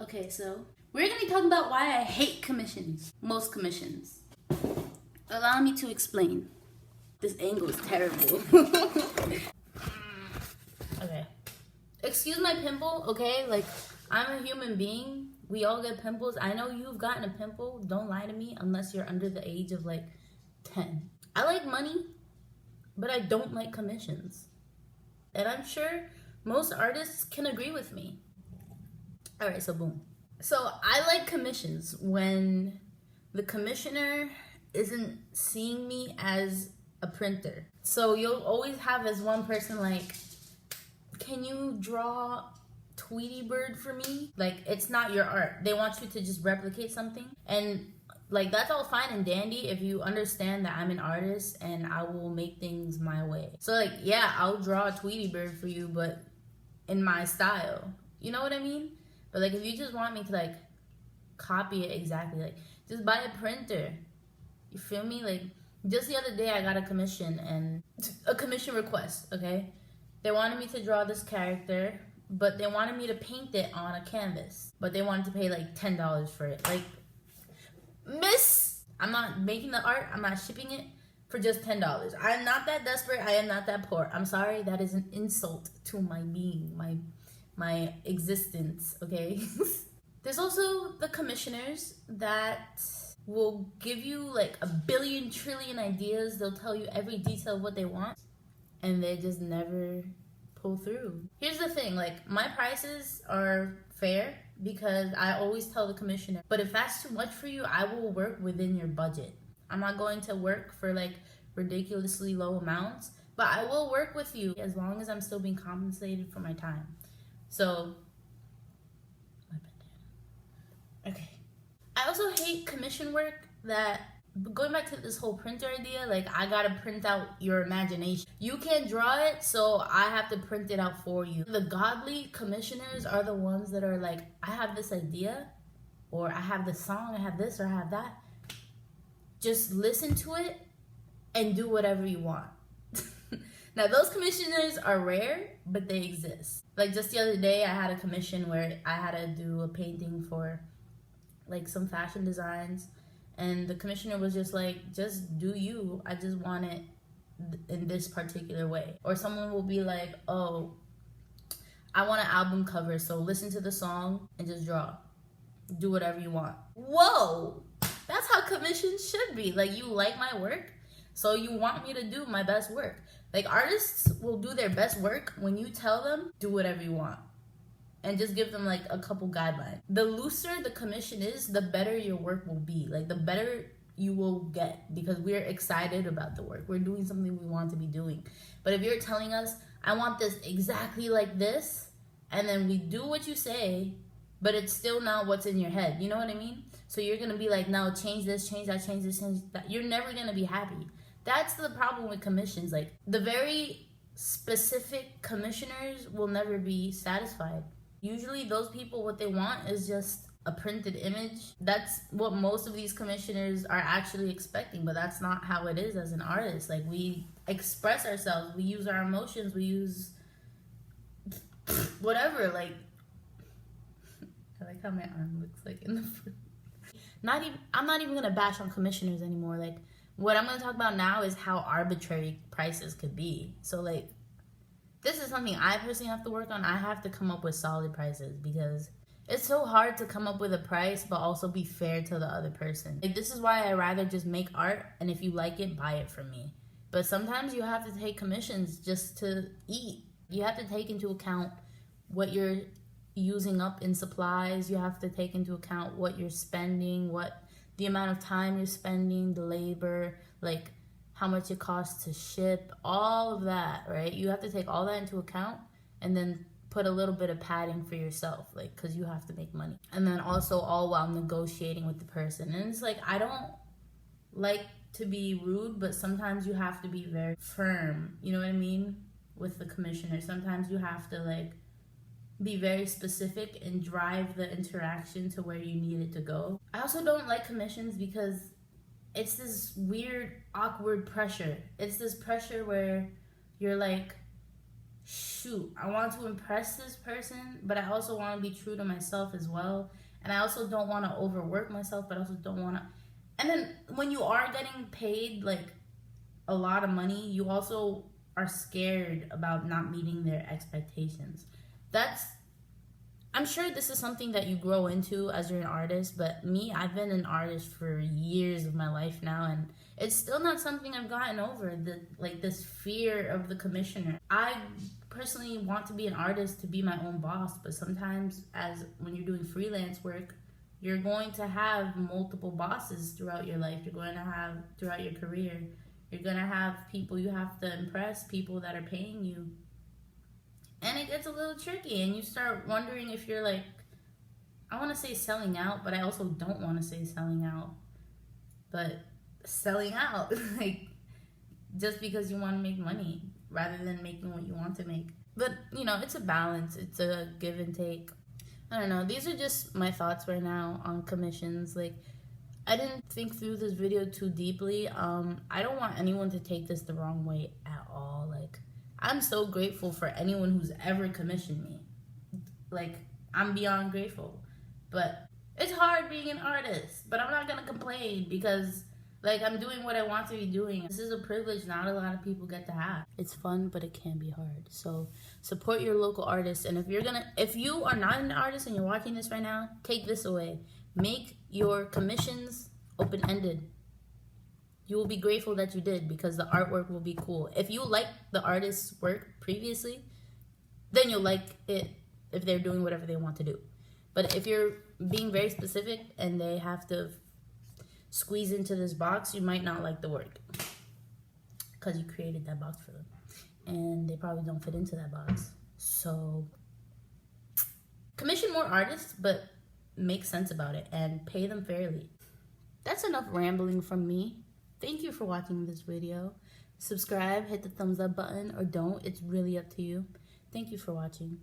Okay, so we're gonna be talking about why I hate commissions. Most commissions. Allow me to explain. This angle is terrible. Okay. Excuse my pimple, okay? Like, I'm a human being. We all get pimples. I know you've gotten a pimple. Don't lie to me unless you're under the age of like 10. I like money, but I don't like commissions. And I'm sure most artists can agree with me. All right, so boom. So I like commissions when the commissioner isn't seeing me as a printer. So you'll always have as one person like, can you draw Tweety Bird for me? Like, it's not your art. They want you to just replicate something. And like, that's all fine and dandy if you understand that I'm an artist and I will make things my way. So like, yeah, I'll draw a Tweety Bird for you, but in my style. You know what I mean? But like, if you just want me to like copy it exactly, like just buy a printer. You feel me? Like, just the other day I got a commission request, okay? They wanted me to draw this character, but they wanted me to paint it on a canvas. But they wanted to pay like $10 for it. Like, miss, I'm not making the art, I'm not shipping it for just $10. I'm not that desperate, I am not that poor. I'm sorry, that is an insult to my being, my existence, okay? There's also the commissioners that will give you like a billion trillion ideas. They'll tell you every detail of what they want, and they just never pull through. Here's the thing, like, my prices are fair because I always tell the commissioner, but if that's too much for you, I will work within your budget. I'm not going to work for like ridiculously low amounts, but I will work with you as long as I'm still being compensated for my time. So, okay. I also hate commission work that, going back to this whole printer idea, like, I gotta print out your imagination. You can't draw it, so I have to print it out for you. The godly commissioners are the ones that are like, I have this idea, or I have this song, I have this, or I have that. Just listen to it and do whatever you want. Now, those commissioners are rare, but they exist. Like, just the other day, I had a commission where I had to do a painting for like some fashion designs, and the commissioner was just like, just do you, I just want it in this particular way. Or someone will be like, oh, I want an album cover, so listen to the song and just draw, do whatever you want. Whoa, that's how commissions should be. Like, you like my work, so you want me to do my best work. Like, artists will do their best work when you tell them do whatever you want and just give them like a couple guidelines. The looser the commission is, the better your work will be. Like, the better you will get, because we're excited about the work. We're doing something we want to be doing. But if you're telling us, I want this exactly like this, and then we do what you say, but it's still not what's in your head. You know what I mean? So you're gonna be like, no, change this, change that, change this, change that. You're never gonna be happy. That's the problem with commissions. Like, the very specific commissioners will never be satisfied. Usually those people, what they want is just a printed image. That's what most of these commissioners are actually expecting, but that's not how it is as an artist. Like, we express ourselves, we use our emotions, we use whatever. Like, I like how my arm looks like in the front. I'm not even gonna bash on commissioners anymore. Like, what I'm gonna talk about now is how arbitrary prices could be. So like, this is something I personally have to work on. I have to come up with solid prices because it's so hard to come up with a price but also be fair to the other person. Like, this is why I rather just make art, and if you like it, buy it from me. But sometimes you have to take commissions just to eat. You have to take into account what you're using up in supplies. You have to take into account what you're spending, what the amount of time you're spending, the labor, like how much it costs to ship, all of that, right? You have to take all that into account and then put a little bit of padding for yourself, like, because you have to make money. And then also all while negotiating with the person. And it's like, I don't like to be rude, but sometimes you have to be very firm, you know what I mean, with the commissioner. Sometimes you have to like be very specific and drive the interaction to where you need it to go. I also don't like commissions because it's this weird, awkward pressure. It's this pressure where you're like, shoot, I want to impress this person, but I also want to be true to myself as well. And I also don't want to overwork myself, but I also don't want to. And then when you are getting paid like a lot of money, you also are scared about not meeting their expectations. I'm sure this is something that you grow into as you're an artist, but me, I've been an artist for years of my life now, and it's still not something I've gotten over, this fear of the commissioner. I personally want to be an artist to be my own boss, but sometimes when you're doing freelance work, you're going to have multiple bosses throughout your life. You're going to have throughout your career. You're going to have people you have to impress, people that are paying you. And it gets a little tricky, and you start wondering if you're like, I want to say selling out, but I also don't want to say selling out. But selling out, like, just because you want to make money rather than making what you want to make. But, it's a balance. It's a give and take. I don't know. These are just my thoughts right now on commissions. Like, I didn't think through this video too deeply. I don't want anyone to take this the wrong way at all. Like, I'm so grateful for anyone who's ever commissioned me. Like, I'm beyond grateful. But it's hard being an artist. But I'm not going to complain because, like, I'm doing what I want to be doing. This is a privilege not a lot of people get to have. It's fun, but it can be hard. So support your local artists. And if you are not an artist and you're watching this right now, take this away. Make your commissions open-ended. You will be grateful that you did because the artwork will be cool. If you like the artist's work previously, then you'll like it if they're doing whatever they want to do. But if you're being very specific and they have to squeeze into this box, you might not like the work because you created that box for them. And they probably don't fit into that box. So commission more artists, but make sense about it and pay them fairly. That's enough rambling from me. Thank you for watching this video. Subscribe, hit the thumbs up button, or don't. It's really up to you. Thank you for watching.